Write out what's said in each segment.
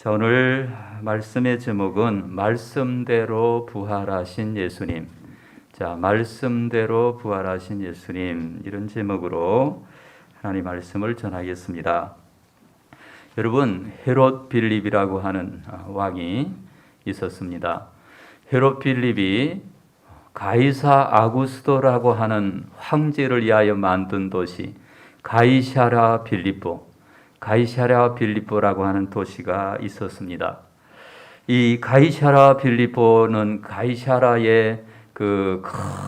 자, 오늘 말씀의 제목은 말씀대로 부활하신 예수님. 자, 말씀대로 부활하신 예수님, 이런 제목으로 하나님 말씀을 전하겠습니다. 여러분, 헤롯 빌립이라고 하는 왕이 있었습니다. 헤롯 빌립이 가이사 아구스도라고 하는 황제를 위하여 만든 도시 가이사랴 빌립보라고 하는 도시가 있었습니다. 이 가이사랴 빌립보는 가이사랴에 그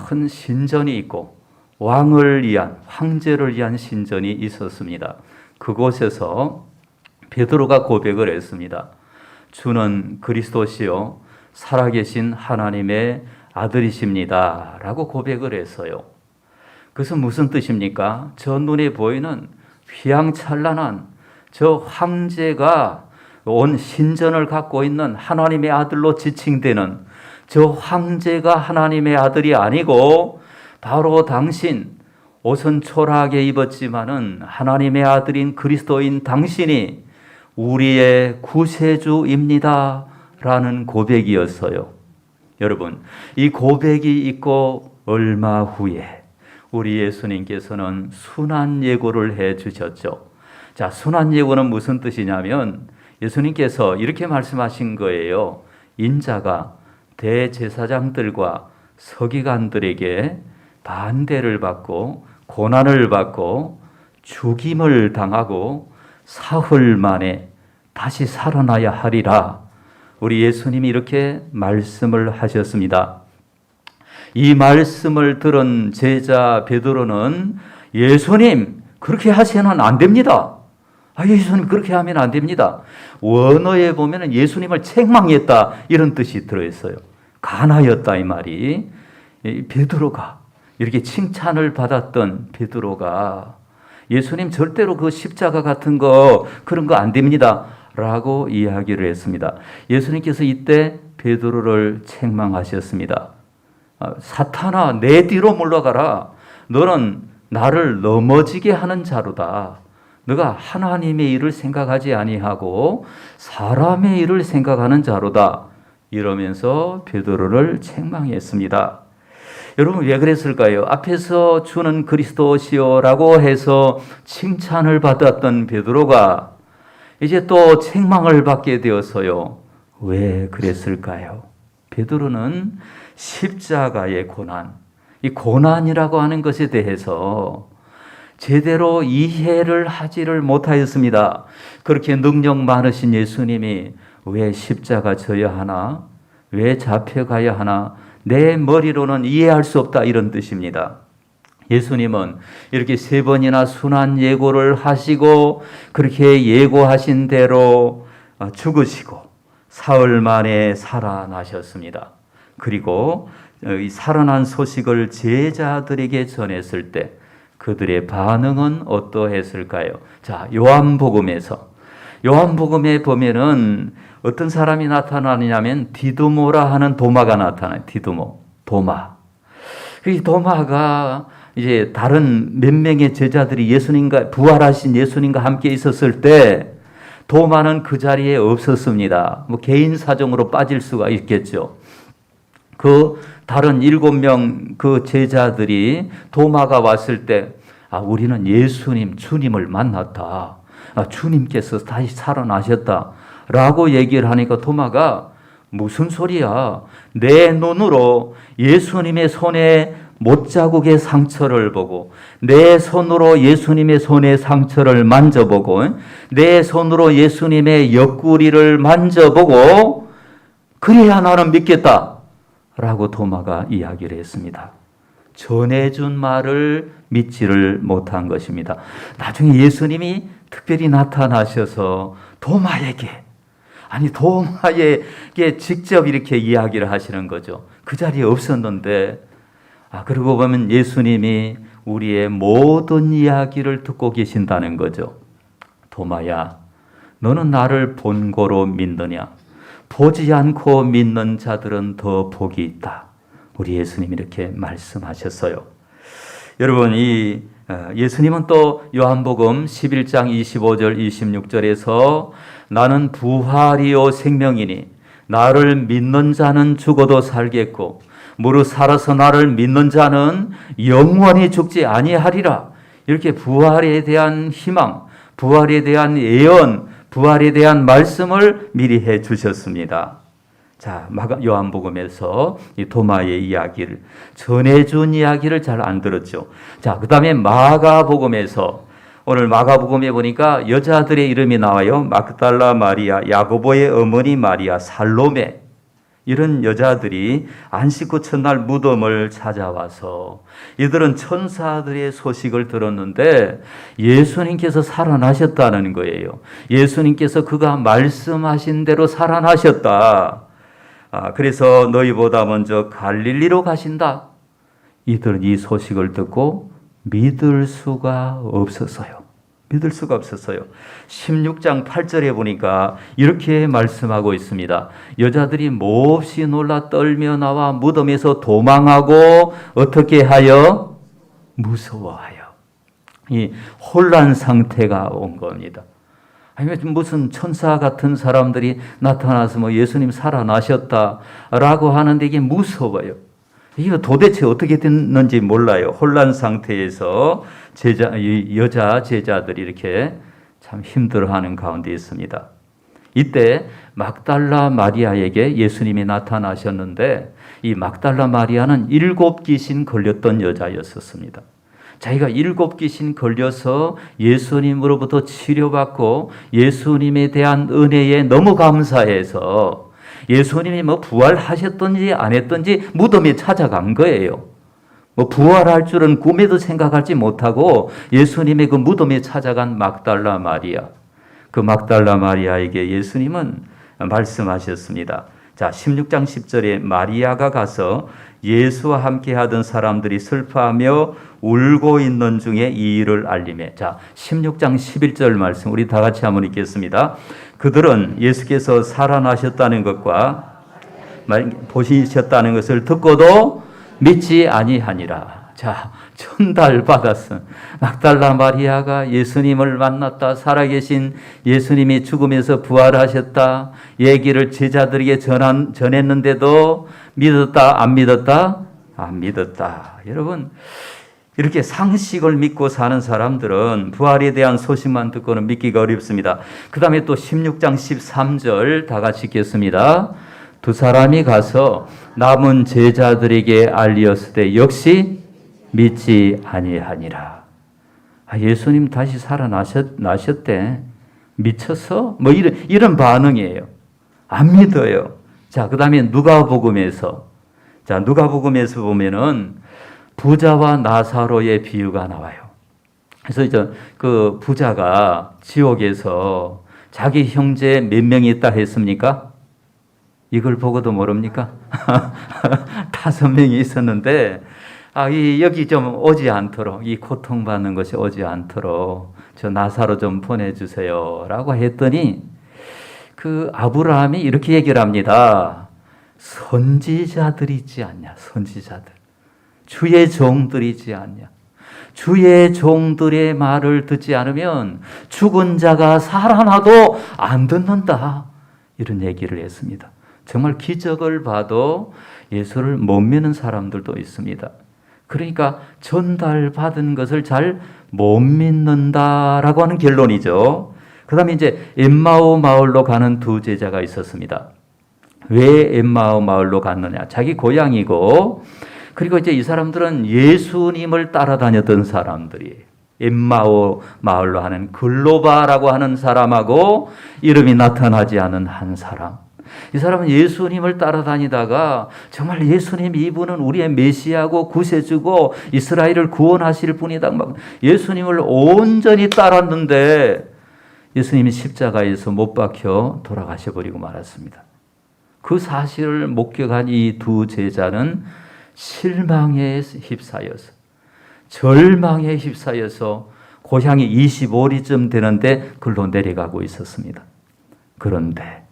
큰 신전이 있고 황제를 위한 신전이 있었습니다. 그곳에서 베드로가 고백을 했습니다. 주는 그리스도시요 살아계신 하나님의 아들이십니다 라고 고백을 했어요. 그것은 무슨 뜻입니까? 저 눈에 보이는 휘황찬란한 저 황제가 온 신전을 갖고 있는 하나님의 아들로 지칭되는 저 황제가 하나님의 아들이 아니고 바로 당신, 옷은 초라하게 입었지만은 하나님의 아들인 그리스도인 당신이 우리의 구세주입니다 라는 고백이었어요. 여러분, 이 고백이 있고 얼마 후에 우리 예수님께서는 순환 예고를 해 주셨죠. 자, 순환 예고는 무슨 뜻이냐면 예수님께서 이렇게 말씀하신 거예요. 인자가 대제사장들과 서기관들에게 반대를 받고 고난을 받고 죽임을 당하고 사흘 만에 다시 살아나야 하리라. 우리 예수님이 이렇게 말씀을 하셨습니다. 이 말씀을 들은 제자 베드로는 예수님 그렇게 하시면 안 됩니다. 예수님 그렇게 하면 안 됩니다. 원어에 보면 예수님을 책망했다 이런 뜻이 들어있어요. 간하였다 이 말이. 베드로가 이렇게 칭찬을 받았던 베드로가 예수님 절대로 그 십자가 같은 거 그런 거 안 됩니다 라고 이야기를 했습니다. 예수님께서 이때 베드로를 책망하셨습니다. 사탄아 내 뒤로 물러가라. 너는 나를 넘어지게 하는 자로다. 너가 하나님의 일을 생각하지 아니하고 사람의 일을 생각하는 자로다. 이러면서 베드로를 책망했습니다. 여러분 왜 그랬을까요? 앞에서 주는 그리스도시요라고 해서 칭찬을 받았던 베드로가 이제 또 책망을 받게 되었어요. 왜 그랬을까요? 베드로는 십자가의 고난, 이 고난이라고 하는 것에 대해서 제대로 이해를 하지를 못하였습니다. 그렇게 능력 많으신 예수님이 왜 십자가 져야 하나? 왜 잡혀가야 하나? 내 머리로는 이해할 수 없다 이런 뜻입니다. 예수님은 이렇게 3번이나 순환 예고를 하시고 그렇게 예고하신 대로 죽으시고 사흘 만에 살아나셨습니다. 그리고 이 살아난 소식을 제자들에게 전했을 때 그들의 반응은 어떠했을까요? 자, 요한복음에 보면은 어떤 사람이 나타나느냐면 디두모라 하는 도마가 나타나요. 도마. 이 도마가 이제 다른 몇 명의 제자들이 부활하신 예수님과 함께 있었을 때 도마는 그 자리에 없었습니다. 개인 사정으로 빠질 수가 있겠죠. 그 다른 7명 그 제자들이 도마가 왔을 때 우리는 주님을 만났다. 주님께서 다시 살아나셨다. 라고 얘기를 하니까 도마가 무슨 소리야? 내 눈으로 예수님의 손에 못자국의 상처를 보고 내 손으로 예수님의 손의 상처를 만져보고 내 손으로 예수님의 옆구리를 만져보고 그래야 나는 믿겠다 라고 도마가 이야기를 했습니다. 전해준 말을 믿지를 못한 것입니다. 나중에 예수님이 특별히 나타나셔서 도마에게 직접 이렇게 이야기를 하시는 거죠. 그 자리에 없었는데 그러고 보면 예수님이 우리의 모든 이야기를 듣고 계신다는 거죠. 도마야, 너는 나를 본고로 믿느냐? 보지 않고 믿는 자들은 더 복이 있다. 우리 예수님이 이렇게 말씀하셨어요. 여러분, 이 예수님은 또 요한복음 11장 25절 26절에서 나는 부활이요 생명이니 나를 믿는 자는 죽어도 살겠고 무릇 살아서 나를 믿는 자는 영원히 죽지 아니하리라. 이렇게 부활에 대한 희망, 부활에 대한 예언, 부활에 대한 말씀을 미리 해 주셨습니다. 자, 요한복음에서 이 도마의 이야기를 전해준 이야기를 잘 안 들었죠. 자, 그 다음에 마가복음에서 오늘 마가복음에 보니까 여자들의 이름이 나와요. 막달라 마리아, 야고보의 어머니 마리아, 살로메. 이런 여자들이 안식 후 첫날 무덤을 찾아와서 이들은 천사들의 소식을 들었는데 예수님께서 살아나셨다는 거예요. 예수님께서 그가 말씀하신 대로 살아나셨다. 그래서 너희보다 먼저 갈릴리로 가신다. 이들은 이 소식을 듣고 믿을 수가 없었어요. 믿을 수가 없었어요. 16장 8절에 보니까 이렇게 말씀하고 있습니다. 여자들이 몹시 놀라 떨며 나와 무덤에서 도망하고 어떻게 하여? 무서워하여. 이 혼란 상태가 온 겁니다. 아니, 무슨 천사 같은 사람들이 나타나서 뭐 예수님 살아나셨다라고 하는데 이게 무서워요. 이거 도대체 어떻게 됐는지 몰라요. 혼란 상태에서 여자 제자들이 이렇게 참 힘들어하는 가운데 있습니다. 이때 막달라 마리아에게 예수님이 나타나셨는데 이 막달라 마리아는 7 귀신 걸렸던 여자였었습니다. 자기가 7 귀신 걸려서 예수님으로부터 치료받고 예수님에 대한 은혜에 너무 감사해서 예수님이 뭐 부활하셨던지 안 했던지 무덤에 찾아간 거예요. 뭐 부활할 줄은 꿈에도 생각하지 못하고 예수님의 그 무덤에 찾아간 막달라 마리아. 그 막달라 마리아에게 예수님은 말씀하셨습니다. 자, 16장 10절에 마리아가 가서 예수와 함께 하던 사람들이 슬퍼하며 울고 있는 중에 이 일을 알리매. 자, 16장 11절 말씀 우리 다 같이 한번 읽겠습니다. 그들은 예수께서 살아나셨다는 것과 보시셨다는 것을 듣고도 믿지 아니하니라. 자, 전달받았어. 막달라 마리아가 예수님을 만났다. 살아계신 예수님이 죽음에서 부활하셨다. 얘기를 제자들에게 전했는데도 믿었다? 안 믿었다? 안 믿었다. 여러분, 이렇게 상식을 믿고 사는 사람들은 부활에 대한 소식만 듣고는 믿기가 어렵습니다. 그 다음에 또 16장 13절 다 같이 읽겠습니다. 두 사람이 가서 남은 제자들에게 알리었을 역시 믿지 아니하니라. 예수님 다시 살아나셨대. 미쳤어? 뭐 이런 반응이에요. 안 믿어요. 자, 그 다음에 누가복음에서 보면은 부자와 나사로의 비유가 나와요. 그래서 이제 그 부자가 지옥에서 자기 형제 몇 명이 있다 했습니까? 이걸 보고도 모릅니까? 5명이 있었는데, 여기 좀 오지 않도록, 이 고통받는 것이 오지 않도록 저 나사로 좀 보내주세요. 라고 했더니 그 아브라함이 이렇게 얘기를 합니다. 선지자들이 있지 않냐, 선지자들. 주의 종들이 있지 않냐. 주의 종들의 말을 듣지 않으면 죽은 자가 살아나도 안 듣는다. 이런 얘기를 했습니다. 정말 기적을 봐도 예수를 못 믿는 사람들도 있습니다. 그러니까 전달받은 것을 잘 못 믿는다라고 하는 결론이죠. 그 다음에 이제 엠마오 마을로 가는 2 제자가 있었습니다. 왜 엠마오 마을로 갔느냐? 자기 고향이고, 그리고 이제 이 사람들은 예수님을 따라다녔던 사람들이 엠마오 마을로 하는 글로바라고 하는 사람하고 이름이 나타나지 않은 한 사람. 이 사람은 예수님을 따라다니다가 정말 예수님 이분은 우리의 메시아고 구세주고 이스라엘을 구원하실 분이다. 막 예수님을 온전히 따랐는데 예수님이 십자가에서 못 박혀 돌아가셔 버리고 말았습니다. 그 사실을 목격한 이 2 제자는 실망에 휩싸여서 절망에 휩싸여서 고향이 25리쯤 되는데 글로 내려가고 있었습니다. 그런데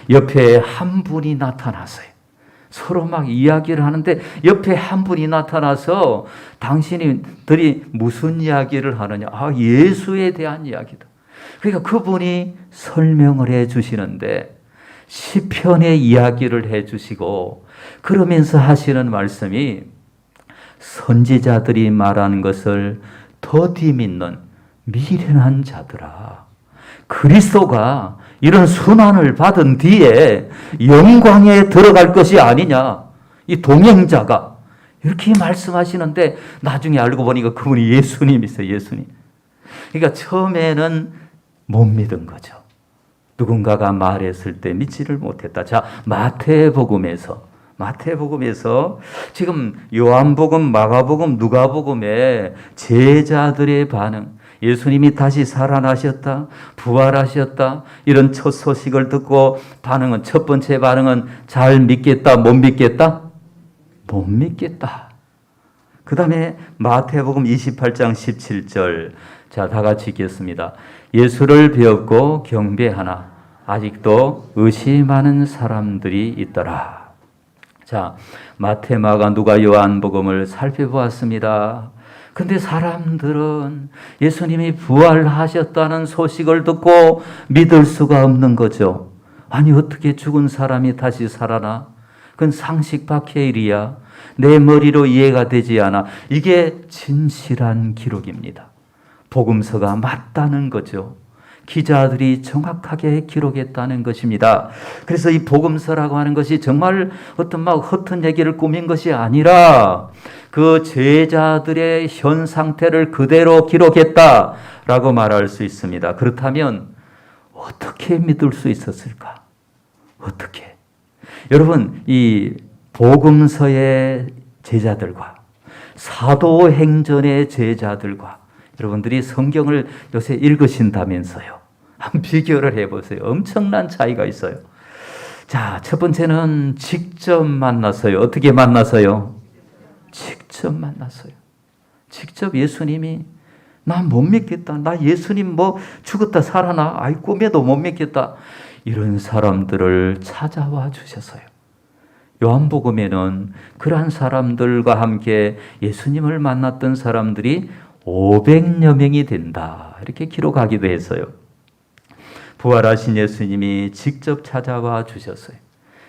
옆에 한 분이 나타났어요. 서로 막 이야기를 하는데 옆에 한 분이 나타나서 당신들이 무슨 이야기를 하느냐? 아, 예수에 대한 이야기다. 그러니까 그분이 설명을 해 주시는데 시편의 이야기를 해 주시고 그러면서 하시는 말씀이 선지자들이 말하는 것을 더디 믿는 미련한 자들아. 그리스도가 이런 순환을 받은 뒤에 영광에 들어갈 것이 아니냐. 이 동행자가 이렇게 말씀하시는데 나중에 알고 보니까 그분이 예수님이세요. 예수님. 그러니까 처음에는 못 믿은 거죠. 누군가가 말했을 때 믿지를 못했다. 자, 마태복음에서 지금 요한복음, 마가복음, 누가복음에 제자들의 반응, 예수님이 다시 살아나셨다, 부활하셨다, 이런 첫 소식을 듣고 첫 번째 반응은 잘 믿겠다, 못 믿겠다? 못 믿겠다. 그 다음에 마태복음 28장 17절, 자, 다 같이 읽겠습니다. 예수를 배웠고 경배하나 아직도 의심하는 사람들이 있더라. 자, 마태, 마가, 누가, 요한복음을 살펴보았습니다. 근데 사람들은 예수님이 부활하셨다는 소식을 듣고 믿을 수가 없는 거죠. 아니, 어떻게 죽은 사람이 다시 살아나? 그건 상식 밖의 일이야. 내 머리로 이해가 되지 않아. 이게 진실한 기록입니다. 복음서가 맞다는 거죠. 기자들이 정확하게 기록했다는 것입니다. 그래서 이 복음서라고 하는 것이 정말 어떤 막 헛된 얘기를 꾸민 것이 아니라 그 제자들의 현 상태를 그대로 기록했다라고 말할 수 있습니다. 그렇다면 어떻게 믿을 수 있었을까? 어떻게? 여러분, 이 복음서의 제자들과 사도행전의 제자들과 여러분들이 성경을 요새 읽으신다면서요. 한번 비교를 해보세요. 엄청난 차이가 있어요. 자, 첫 번째는 직접 만났어요. 어떻게 만났어요? 직접 만났어요. 직접 예수님이 나 못 믿겠다. 나 예수님 뭐 죽었다 살아나. 아이, 꿈에도 못 믿겠다. 이런 사람들을 찾아와 주셨어요. 요한복음에는 그러한 사람들과 함께 예수님을 만났던 사람들이 500여 명이 된다. 이렇게 기록하기도 했어요. 부활하신 예수님이 직접 찾아와 주셨어요.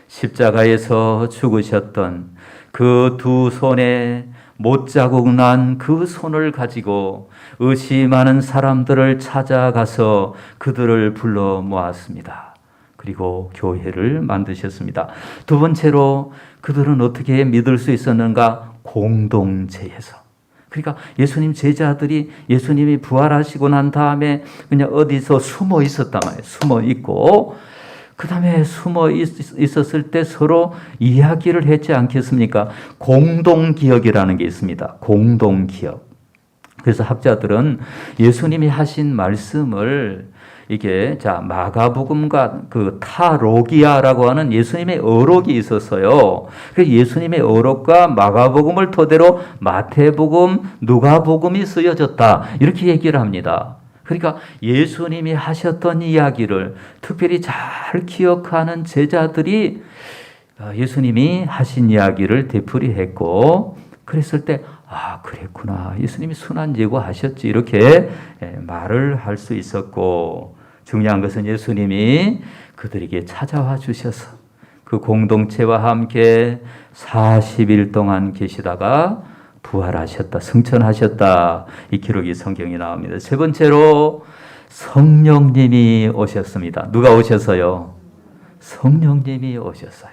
십자가에서 죽으셨던 그 두 손에 못자국 난 그 손을 가지고 의심하는 사람들을 찾아가서 그들을 불러 모았습니다. 그리고 교회를 만드셨습니다. 두 번째로 그들은 어떻게 믿을 수 있었는가? 공동체에서. 그러니까 예수님 제자들이 예수님이 부활하시고 난 다음에 그냥 어디서 숨어 있었단 말이에요. 숨어 있고 그 다음에 숨어 있었을 때 서로 이야기를 했지 않겠습니까? 공동기억이라는 게 있습니다. 공동기억. 그래서 학자들은 예수님이 하신 말씀을 이게 자 마가복음과 그 타로기아라고 하는 예수님의 어록이 있었어요. 그 예수님의 어록과 마가복음을 토대로 마태복음, 누가복음이 쓰여졌다. 이렇게 얘기를 합니다. 그러니까 예수님이 하셨던 이야기를 특별히 잘 기억하는 제자들이 예수님이 하신 이야기를 되풀이했고 그랬을 때 아, 그랬구나. 예수님이 순환 예고하셨지. 이렇게 말을 할 수 있었고 중요한 것은 예수님이 그들에게 찾아와 주셔서 그 공동체와 함께 40일 동안 계시다가 부활하셨다, 승천하셨다. 이 기록이 성경에 나옵니다. 세 번째로 성령님이 오셨습니다. 누가 오셔서요? 성령님이 오셨어요.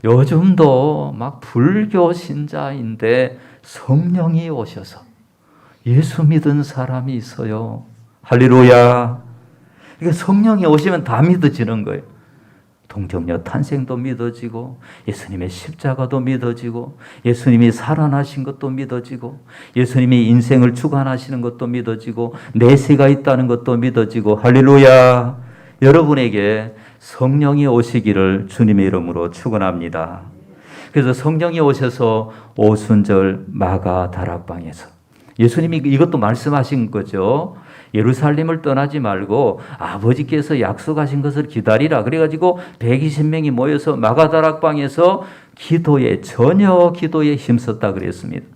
요즘도 막 불교 신자인데 성령이 오셔서 예수 믿은 사람이 있어요. 할렐루야. 그러니까 성령이 오시면 다 믿어지는 거예요. 동정녀 탄생도 믿어지고 예수님의 십자가도 믿어지고 예수님이 살아나신 것도 믿어지고 예수님이 인생을 주관하시는 것도 믿어지고 내세가 있다는 것도 믿어지고 할렐루야. 여러분에게 성령이 오시기를 주님의 이름으로 축원합니다. 그래서 성령이 오셔서 오순절 마가 다락방에서 예수님이 이것도 말씀하신 거죠. 예루살렘을 떠나지 말고 아버지께서 약속하신 것을 기다리라. 그래가지고 120명이 모여서 마가다락방에서 전혀 기도에 힘썼다 그랬습니다.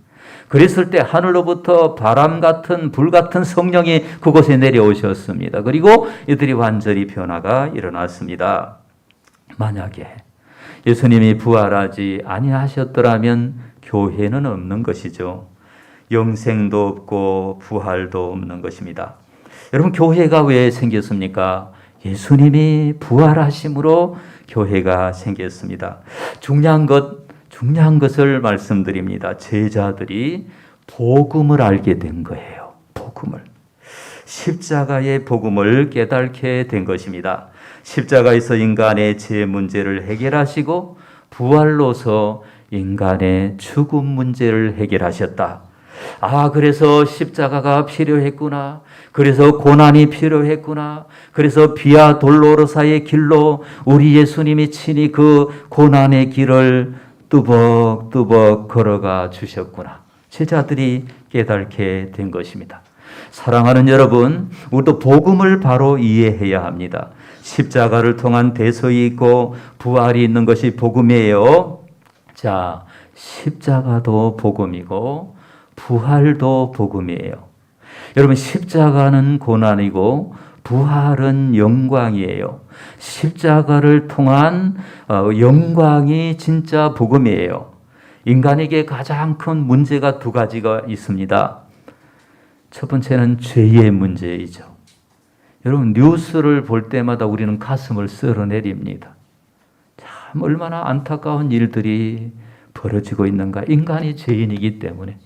그랬을 때 하늘로부터 바람 같은 불 같은 성령이 그곳에 내려오셨습니다. 그리고 이들이 완전히 변화가 일어났습니다. 만약에 예수님이 부활하지 아니하셨더라면 교회는 없는 것이죠. 영생도 없고 부활도 없는 것입니다. 여러분, 교회가 왜 생겼습니까? 예수님이 부활하심으로 교회가 생겼습니다. 중요한 것을 말씀드립니다. 제자들이 복음을 알게 된 거예요. 복음을. 십자가의 복음을 깨닫게 된 것입니다. 십자가에서 인간의 죄 문제를 해결하시고 부활로서 인간의 죽음 문제를 해결하셨다. 그래서 십자가가 필요했구나. 그래서 고난이 필요했구나. 그래서 비아 돌로로사의 길로 우리 예수님이 친히 그 고난의 길을 뚜벅뚜벅 걸어가 주셨구나. 제자들이 깨닫게 된 것입니다. 사랑하는 여러분, 우리도 복음을 바로 이해해야 합니다. 십자가를 통한 대속이 있고 부활이 있는 것이 복음이에요. 자, 십자가도 복음이고 부활도 복음이에요. 여러분, 십자가는 고난이고 부활은 영광이에요. 십자가를 통한 영광이 진짜 복음이에요. 인간에게 가장 큰 문제가 두 가지가 있습니다. 첫 번째는 죄의 문제이죠. 여러분, 뉴스를 볼 때마다 우리는 가슴을 쓸어내립니다. 참 얼마나 안타까운 일들이 벌어지고 있는가. 인간이 죄인이기 때문에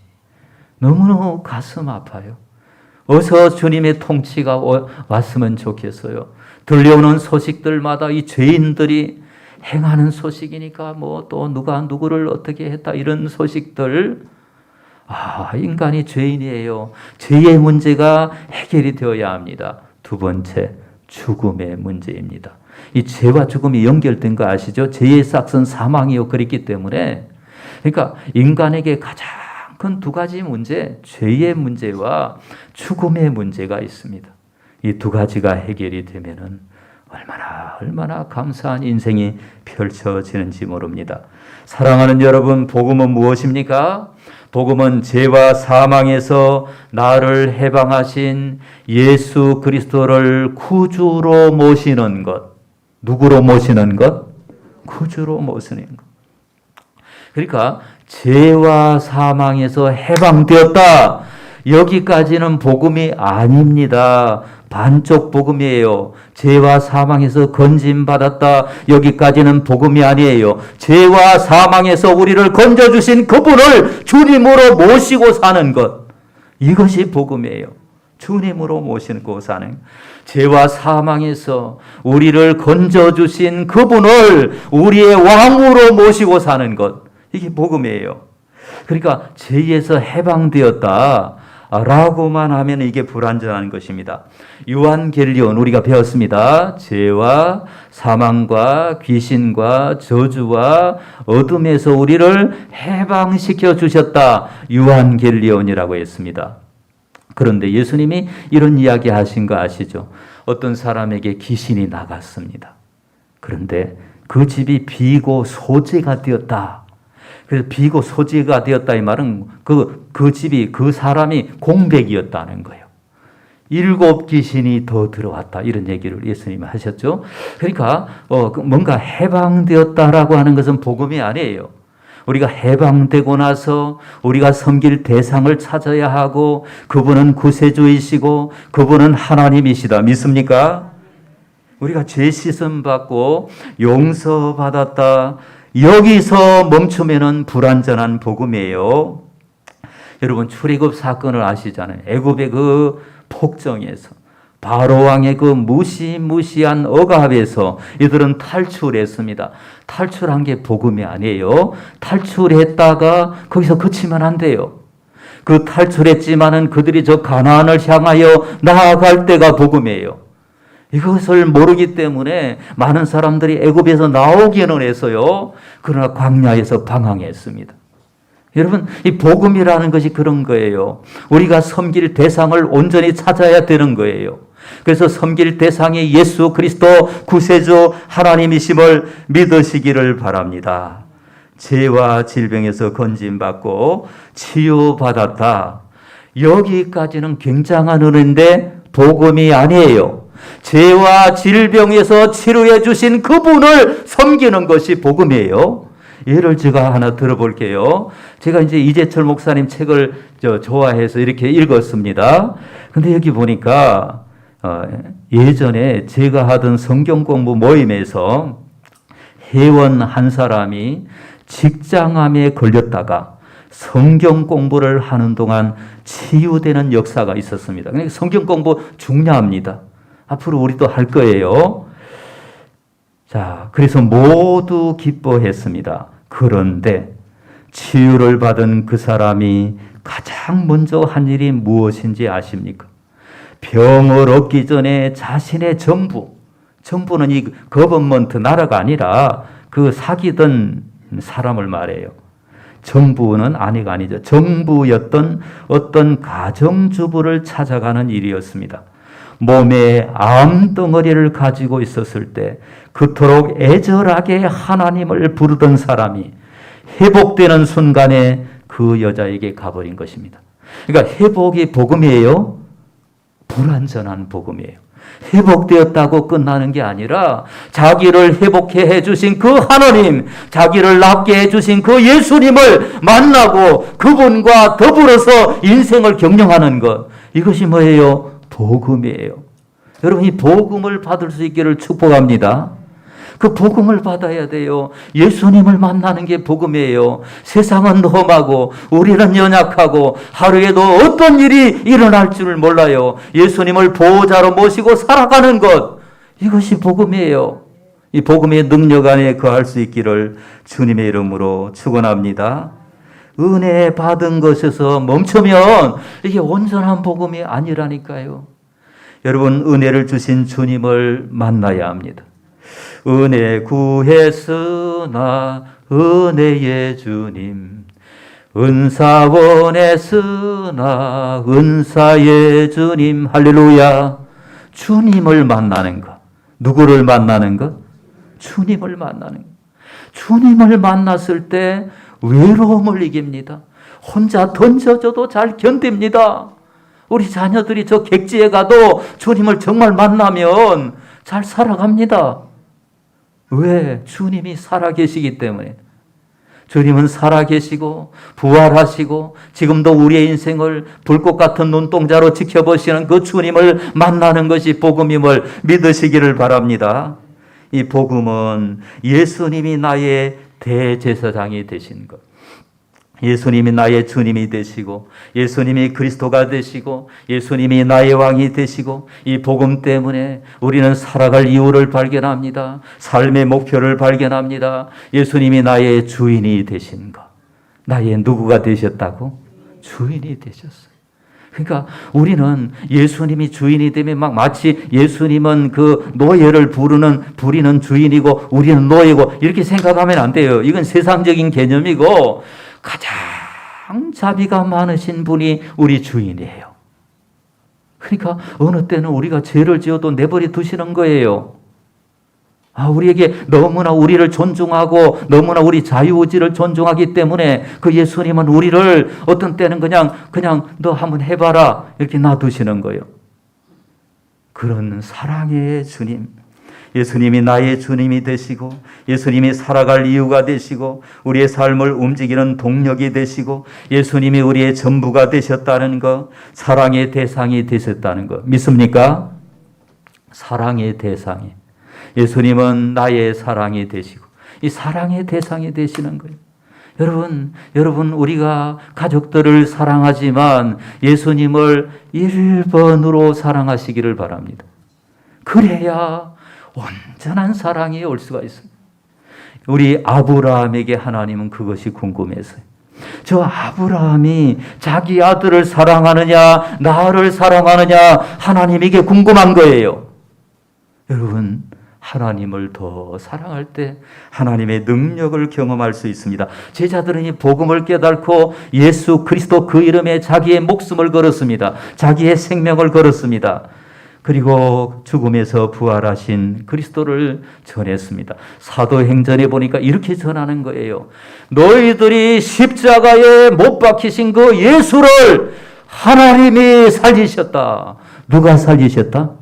너무너무 가슴 아파요. 어서 주님의 통치가 왔으면 좋겠어요. 들려오는 소식들마다 이 죄인들이 행하는 소식이니까 또 누가 누구를 어떻게 했다 이런 소식들. 인간이 죄인이에요. 죄의 문제가 해결이 되어야 합니다. 두 번째, 죽음의 문제입니다. 이 죄와 죽음이 연결된 거 아시죠? 죄의 싹은 사망이요. 그랬기 때문에 그러니까 인간에게 가장 큰 두 가지 문제, 죄의 문제와 죽음의 문제가 있습니다. 이 두 가지가 해결이 되면은 얼마나 감사한 인생이 펼쳐지는지 모릅니다. 사랑하는 여러분, 복음은 무엇입니까? 복음은 죄와 사망에서 나를 해방하신 예수 그리스도를 구주로 모시는 것. 누구로 모시는 것? 구주로 모시는 것. 그러니까 죄와 사망에서 해방되었다. 여기까지는 복음이 아닙니다. 반쪽 복음이에요. 죄와 사망에서 건짐받았다. 여기까지는 복음이 아니에요. 죄와 사망에서 우리를 건져주신 그분을 주님으로 모시고 사는 것. 이것이 복음이에요. 주님으로 모시고 사는. 죄와 사망에서 우리를 건져주신 그분을 우리의 왕으로 모시고 사는 것. 이게 복음이에요. 그러니까 죄에서 해방되었다. 라고만 하면 이게 불완전한 것입니다. 요한계시록 우리가 배웠습니다. 죄와 사망과 귀신과 저주와 어둠에서 우리를 해방시켜 주셨다. 요한계시록이라고 했습니다. 그런데 예수님이 이런 이야기 하신 거 아시죠? 어떤 사람에게 귀신이 나갔습니다. 그런데 그 집이 비고 소재가 되었다. 그래서 비고 소재가 되었다 이 말은 그 집이 그 사람이 공백이었다는 거예요. 7 귀신이 더 들어왔다 이런 얘기를 예수님이 하셨죠. 그러니까 뭔가 해방되었다라고 하는 것은 복음이 아니에요. 우리가 해방되고 나서 우리가 섬길 대상을 찾아야 하고 그분은 구세주이시고 그분은 하나님이시다. 믿습니까? 우리가 죄 씻음 받고 용서받았다. 여기서 멈추면은 불완전한 복음이에요. 여러분, 출애굽 사건을 아시잖아요. 애굽의 그 폭정에서 바로 왕의 그 무시무시한 억압에서 이들은 탈출했습니다. 탈출한 게 복음이 아니에요. 탈출했다가 거기서 그치면 안 돼요. 그 탈출했지만은 그들이 저 가나안을 향하여 나아갈 때가 복음이에요. 이것을 모르기 때문에 많은 사람들이 애굽에서 나오기는 했어요. 그러나 광야에서 방황했습니다. 여러분, 이 복음이라는 것이 그런 거예요. 우리가 섬길 대상을 온전히 찾아야 되는 거예요. 그래서 섬길 대상이 예수 그리스도 구세주 하나님이심을 믿으시기를 바랍니다. 죄와 질병에서 건진받고 치유받았다. 여기까지는 굉장한 은혜인데 복음이 아니에요. 죄와 질병에서 치료해 주신 그분을 섬기는 것이 복음이에요. 예를 제가 하나 들어볼게요. 제가 이제 이재철 목사님 책을 좋아해서 이렇게 읽었습니다. 근데 여기 보니까 예전에 제가 하던 성경 공부 모임에서 회원 한 사람이 직장암에 걸렸다가 성경 공부를 하는 동안 치유되는 역사가 있었습니다. 그러니까 성경 공부 중요합니다. 앞으로 우리도 할 거예요. 자, 그래서 모두 기뻐했습니다. 그런데 치유를 받은 그 사람이 가장 먼저 한 일이 무엇인지 아십니까? 병을 얻기 전에 자신의 전부는 이 거버먼트 나라가 아니라 그 사귀던 사람을 말해요. 전부는 아니죠. 정부였던 어떤 가정주부를 찾아가는 일이었습니다. 몸에 암덩어리를 가지고 있었을 때 그토록 애절하게 하나님을 부르던 사람이 회복되는 순간에 그 여자에게 가버린 것입니다. 그러니까 회복이 복음이에요? 불완전한 복음이에요. 회복되었다고 끝나는 게 아니라 자기를 회복해 해주신 그 하나님, 자기를 낫게 해주신 그 예수님을 만나고 그분과 더불어서 인생을 경영하는 것, 이것이 뭐예요? 복음이에요. 여러분, 이 복음을 받을 수 있기를 축복합니다. 그 복음을 받아야 돼요. 예수님을 만나는 게 복음이에요. 세상은 험하고 우리는 연약하고 하루에도 어떤 일이 일어날 줄 몰라요. 예수님을 보호자로 모시고 살아가는 것, 이것이 복음이에요. 이 복음의 능력 안에 거할 수 있기를 주님의 이름으로 축원합니다. 은혜 받은 것에서 멈추면 이게 온전한 복음이 아니라니까요. 여러분, 은혜를 주신 주님을 만나야 합니다. 은혜 구했으나 은혜의 주님, 은사원에 쓰나 은사의 주님. 할렐루야. 주님을 만나는 것. 누구를 만나는 것? 주님을 만나는 것. 주님을 만났을 때 외로움을 이깁니다. 혼자 던져져도 잘 견딥니다. 우리 자녀들이 저 객지에 가도 주님을 정말 만나면 잘 살아갑니다. 왜? 주님이 살아계시기 때문에. 주님은 살아계시고 부활하시고 지금도 우리의 인생을 불꽃 같은 눈동자로 지켜보시는 그 주님을 만나는 것이 복음임을 믿으시기를 바랍니다. 이 복음은 예수님이 나의 대제사장이 되신 것, 예수님이 나의 주님이 되시고 예수님이 그리스도가 되시고 예수님이 나의 왕이 되시고 이 복음 때문에 우리는 살아갈 이유를 발견합니다. 삶의 목표를 발견합니다. 예수님이 나의 주인이 되신 것. 나의 누구가 되셨다고? 주인이 되셨어요. 그러니까 우리는 예수님이 주인이 되면 막 마치 예수님은 그 노예를 부리는 주인이고 우리는 노예고 이렇게 생각하면 안 돼요. 이건 세상적인 개념이고 가장 자비가 많으신 분이 우리 주인이에요. 그러니까 어느 때는 우리가 죄를 지어도 내버려 두시는 거예요. 우리에게 너무나 우리를 존중하고 너무나 우리 자유의지를 존중하기 때문에 그 예수님은 우리를 어떤 때는 그냥 너 한번 해봐라 이렇게 놔두시는 거예요. 그런 사랑의 주님, 예수님이 나의 주님이 되시고 예수님이 살아갈 이유가 되시고 우리의 삶을 움직이는 동력이 되시고 예수님이 우리의 전부가 되셨다는 것, 사랑의 대상이 되셨다는 것 믿습니까? 사랑의 대상이, 예수님은 나의 사랑이 되시고 이 사랑의 대상이 되시는 거예요. 여러분 우리가 가족들을 사랑하지만 예수님을 1번으로 사랑하시기를 바랍니다. 그래야 온전한 사랑이 올 수가 있어요. 우리 아브라함에게 하나님은 그것이 궁금했어요. 저 아브라함이 자기 아들을 사랑하느냐 나를 사랑하느냐 하나님에게 궁금한 거예요. 여러분, 하나님을 더 사랑할 때 하나님의 능력을 경험할 수 있습니다. 제자들은 이 복음을 깨닫고 예수 그리스도 그 이름에 자기의 목숨을 걸었습니다. 자기의 생명을 걸었습니다. 그리고 죽음에서 부활하신 그리스도를 전했습니다. 사도행전에 보니까 이렇게 전하는 거예요. 너희들이 십자가에 못 박히신 그 예수를 하나님이 살리셨다. 누가 살리셨다?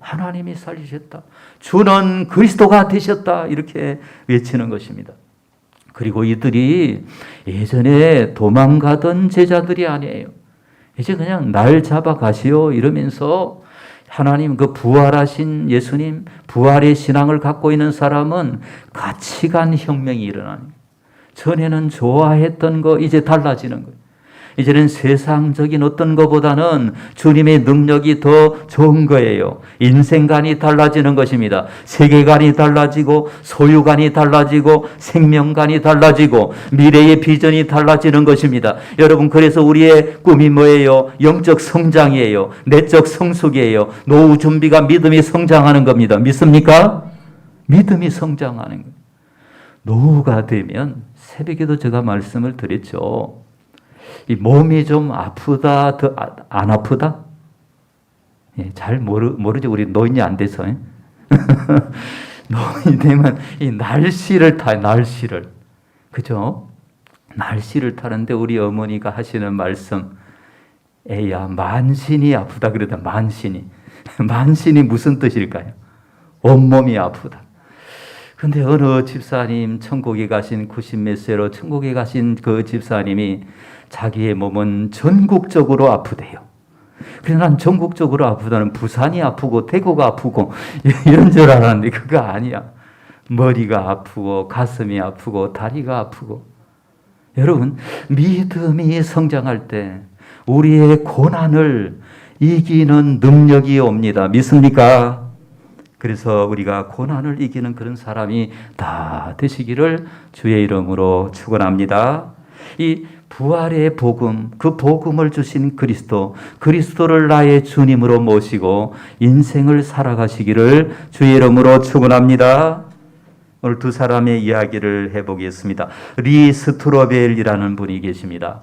하나님이 살리셨다. 주는 그리스도가 되셨다. 이렇게 외치는 것입니다. 그리고 이들이 예전에 도망가던 제자들이 아니에요. 이제 그냥 날 잡아 가시오 이러면서 하나님 그 부활하신 예수님, 부활의 신앙을 갖고 있는 사람은 가치관 혁명이 일어나는 거예요. 전에는 좋아했던 거 이제 달라지는 거예요. 이제는 세상적인 어떤 것보다는 주님의 능력이 더 좋은 거예요. 인생관이 달라지는 것입니다. 세계관이 달라지고 소유관이 달라지고 생명관이 달라지고 미래의 비전이 달라지는 것입니다. 여러분, 그래서 우리의 꿈이 뭐예요? 영적 성장이에요. 내적 성숙이에요. 노후 준비가 믿음이 성장하는 겁니다. 믿습니까? 믿음이 성장하는 거예요. 노후가 되면 새벽에도 제가 말씀을 드렸죠. 이 몸이 좀 아프다, 더 안 아프다? 예, 잘 모르죠. 우리 노인이 안 돼서. 노인이 되면 이 날씨를 타요, 날씨를. 그죠? 날씨를 타는데 우리 어머니가 하시는 말씀, 애야, 만신이 아프다 그러다, 만신이. 만신이 무슨 뜻일까요? 온몸이 아프다. 근데 어느 집사님, 천국에 가신 90몇 세로 천국에 가신 그 집사님이 자기의 몸은 전국적으로 아프대요. 그래서 난 전국적으로 아프다는 부산이 아프고 대구가 아프고 이런 줄 알았는데 그거 아니야. 머리가 아프고 가슴이 아프고 다리가 아프고. 여러분, 믿음이 성장할 때 우리의 고난을 이기는 능력이 옵니다. 믿습니까? 그래서 우리가 고난을 이기는 그런 사람이 다 되시기를 주의 이름으로 축원합니다. 이 부활의 복음, 그 복음을 주신 그리스도, 그리스도를 나의 주님으로 모시고 인생을 살아가시기를 주의 이름으로 축원합니다. 오늘 두 사람의 이야기를 해보겠습니다. 리 스트로벨이라는 분이 계십니다.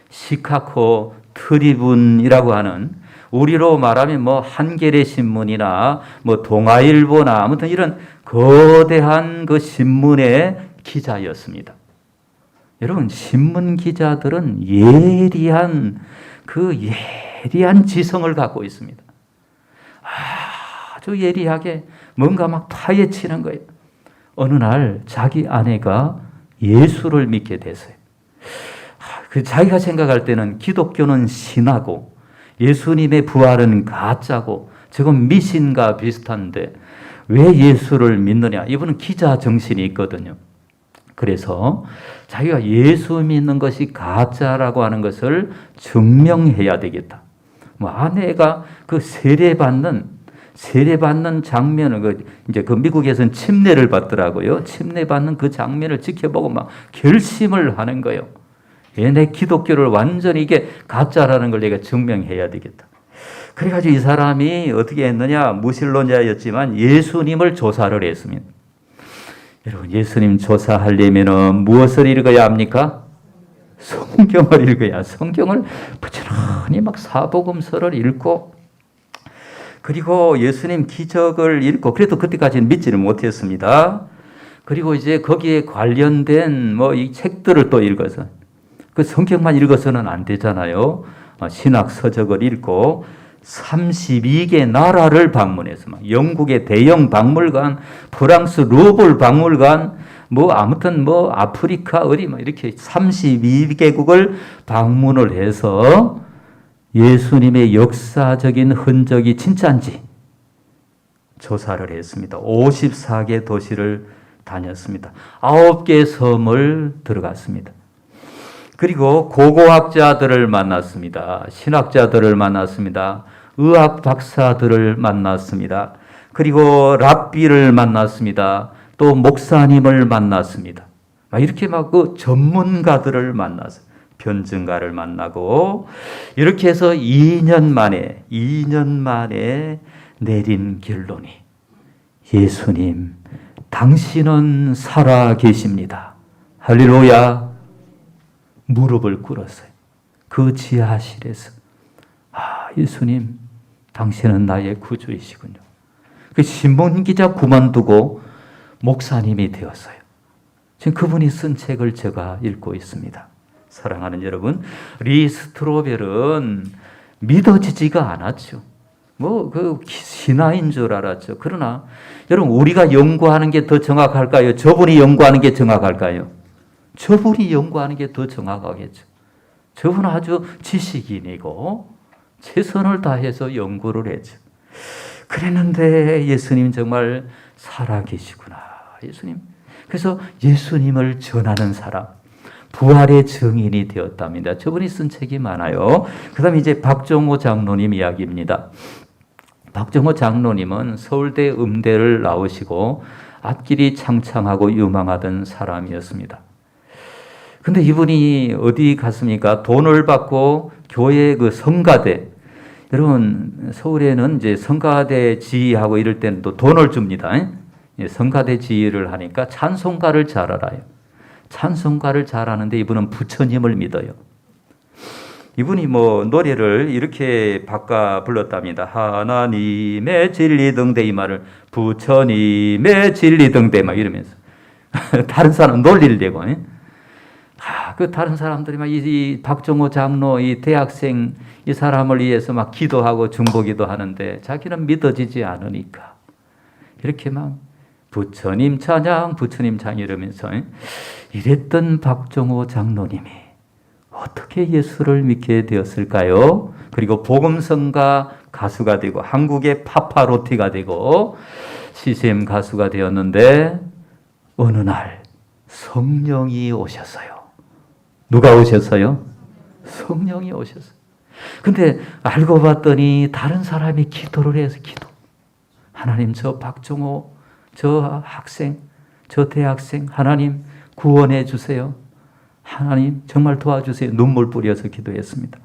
시카고 트리뷴이라고 하는, 우리로 말하면 뭐 한겨레 신문이나 뭐 동아일보나 아무튼 이런 거대한 그 신문의 기자였습니다. 여러분, 신문 기자들은 예리한 지성을 갖고 있습니다. 아주 예리하게 뭔가 막 파헤치는 거예요. 어느 날 자기 아내가 예수를 믿게 됐어요. 자기가 생각할 때는 기독교는 신하고 예수님의 부활은 가짜고 저건 미신과 비슷한데 왜 예수를 믿느냐? 이분은 기자 정신이 있거든요. 그래서 자기가 예수 믿는 것이 가짜라고 하는 것을 증명해야 되겠다. 뭐 아내가 그 세례받는 장면을 이제 그 미국에서는 침례를 받더라고요. 침례받는 그 장면을 지켜보고 막 결심을 하는 거예요. 내 기독교를 완전히 이게 가짜라는 걸 내가 증명해야 되겠다. 그래가지고 이 사람이 어떻게 했느냐? 무신론자였지만 예수님을 조사를 했습니다. 여러분, 예수님 조사하려면 무엇을 읽어야 합니까? 성경을 읽어야. 성경을 부지런히 막 사복음서를 읽고, 그리고 예수님 기적을 읽고, 그래도 그때까지는 믿지는 못했습니다. 그리고 이제 거기에 관련된 뭐 이 책들을 또 읽어서, 그 성경만 읽어서는 안 되잖아요. 신학 서적을 읽고 32개 나라를 방문해서 막 영국의 대형 박물관, 프랑스 루블 박물관, 뭐 아무튼 뭐 아프리카 어디 뭐 이렇게 32개국을 방문을 해서 예수님의 역사적인 흔적이 진짜인지 조사를 했습니다. 54개 도시를 다녔습니다. 9개 섬을 들어갔습니다. 그리고 고고학자들을 만났습니다. 신학자들을 만났습니다. 의학 박사들을 만났습니다. 그리고 랍비를 만났습니다. 또 목사님을 만났습니다. 이렇게 막 그 전문가들을 만나서 변증가를 만나고, 이렇게 해서 2년 만에 내린 결론이 예수님, 당신은 살아 계십니다. 할렐루야. 무릎을 꿇었어요. 그 지하실에서. 예수님, 당신은 나의 구주이시군요. 그 신문기자 그만두고 목사님이 되었어요. 지금 그분이 쓴 책을 제가 읽고 있습니다. 사랑하는 여러분, 리 스트로벨은 믿어지지가 않았죠. 신화인 줄 알았죠. 그러나 여러분, 우리가 연구하는 게 더 정확할까요? 저분이 연구하는 게 정확할까요? 저분이 연구하는 게 더 정확하겠죠. 저분은 아주 지식인이고 최선을 다해서 연구를 했죠. 그랬는데 예수님 정말 살아계시구나. 예수님. 그래서 예수님을 전하는 사람, 부활의 증인이 되었답니다. 저분이 쓴 책이 많아요. 그 다음에 이제 박정호 장로님 이야기입니다. 박정호 장로님은 서울대 음대를 나오시고 앞길이 창창하고 유망하던 사람이었습니다. 근데 이분이 어디 갔습니까? 돈을 받고 교회 그 성가대, 여러분 서울에는 이제 성가대 지휘하고 이럴 때는 또 돈을 줍니다. 성가대 지휘를 하니까 찬송가를 잘 알아요. 찬송가를 잘하는데 이분은 부처님을 믿어요. 이분이 노래를 이렇게 바꿔 불렀답니다. 하나님의 진리 등대, 이 말을 부처님의 진리 등대 막 이러면서 다른 사람 놀리를 대고. 그 다른 사람들이 막 이 박정호 장로, 이 대학생 이 사람을 위해서 막 기도하고 중보기도 하는데 자기는 믿어지지 않으니까 이렇게 막 부처님 찬양, 부처님 찬양 이러면서 이랬던 박정호 장로님이 어떻게 예수를 믿게 되었을까요? 그리고 복음성가 가수가 되고 한국의 파파로티가 되고 CCM 가수가 되었는데 어느 날 성령이 오셨어요. 누가 오셨어요? 성령이 오셨어요. 근데 알고 봤더니 다른 사람이 기도를 해서 하나님, 저 박정호, 저 학생, 저 대학생 하나님 구원해 주세요. 하나님 정말 도와주세요. 눈물 뿌려서 기도했습니다.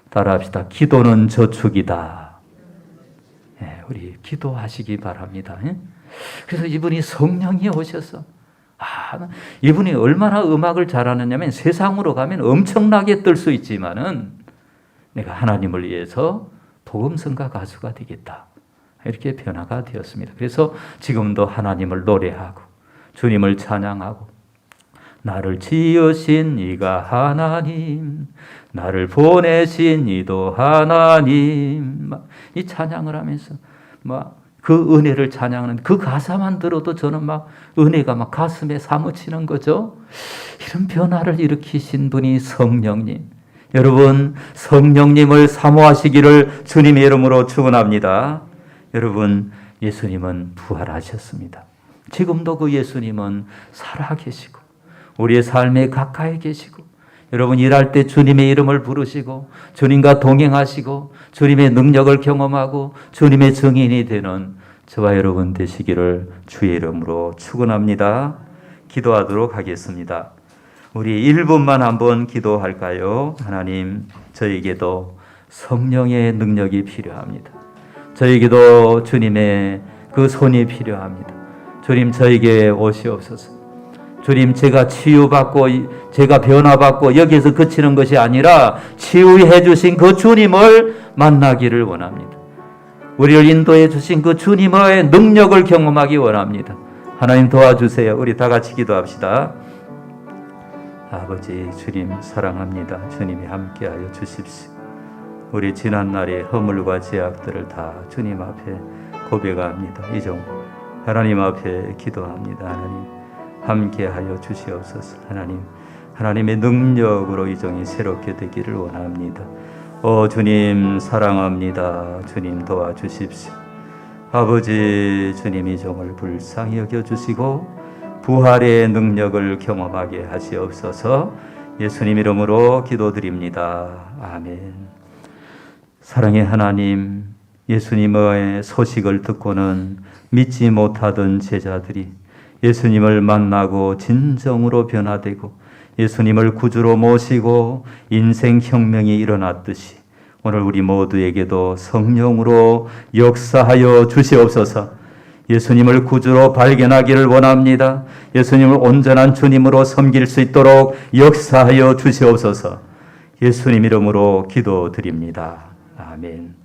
따라합시다. 기도는 저축이다. 우리 기도하시기 바랍니다. 그래서 이분이 성령이 오셔서 이분이 얼마나 음악을 잘하느냐면 세상으로 가면 엄청나게 뜰 수 있지만은 내가 하나님을 위해서 복음성가 가수가 되겠다. 이렇게 변화가 되었습니다. 그래서 지금도 하나님을 노래하고 주님을 찬양하고 나를 지으신 이가 하나님, 나를 보내신 이도 하나님, 이 찬양을 하면서 그 은혜를 찬양하는 그 가사만 들어도 저는 은혜가 가슴에 사무치는 거죠. 이런 변화를 일으키신 분이 성령님. 여러분, 성령님을 사모하시기를 주님의 이름으로 축원합니다. 여러분, 예수님은 부활하셨습니다. 지금도 그 예수님은 살아계시고 우리의 삶에 가까이 계시고 여러분 일할 때 주님의 이름을 부르시고 주님과 동행하시고 주님의 능력을 경험하고 주님의 증인이 되는 저와 여러분 되시기를 주의 이름으로 축원합니다. 기도하도록 하겠습니다. 우리 1분만 한번 기도할까요? 하나님, 저에게도 성령의 능력이 필요합니다. 저에게도 주님의 그 손이 필요합니다. 주님, 저에게 오시옵소서. 주님, 제가 치유받고 제가 변화받고 여기에서 그치는 것이 아니라 치유해 주신 그 주님을 만나기를 원합니다. 우리를 인도해 주신 그 주님의 능력을 경험하기 원합니다. 하나님 도와주세요. 우리 다 같이 기도합시다. 아버지, 주님 사랑합니다. 주님이 함께하여 주십시오. 우리 지난날의 허물과 죄악들을 다 주님 앞에 고백합니다. 이종 하나님 앞에 기도합니다. 하나님 함께하여 주시옵소서. 하나님, 하나님의 능력으로 이종이 새롭게 되기를 원합니다. 주님 사랑합니다. 주님 도와주십시오. 아버지, 주님 이종을 불쌍히 여겨주시고 부활의 능력을 경험하게 하시옵소서. 예수님 이름으로 기도드립니다. 아멘. 사랑의 하나님, 예수님의 소식을 듣고는 믿지 못하던 제자들이 예수님을 만나고 진정으로 변화되고 예수님을 구주로 모시고 인생 혁명이 일어났듯이 오늘 우리 모두에게도 성령으로 역사하여 주시옵소서. 예수님을 구주로 발견하기를 원합니다. 예수님을 온전한 주님으로 섬길 수 있도록 역사하여 주시옵소서. 예수님 이름으로 기도드립니다. 아멘.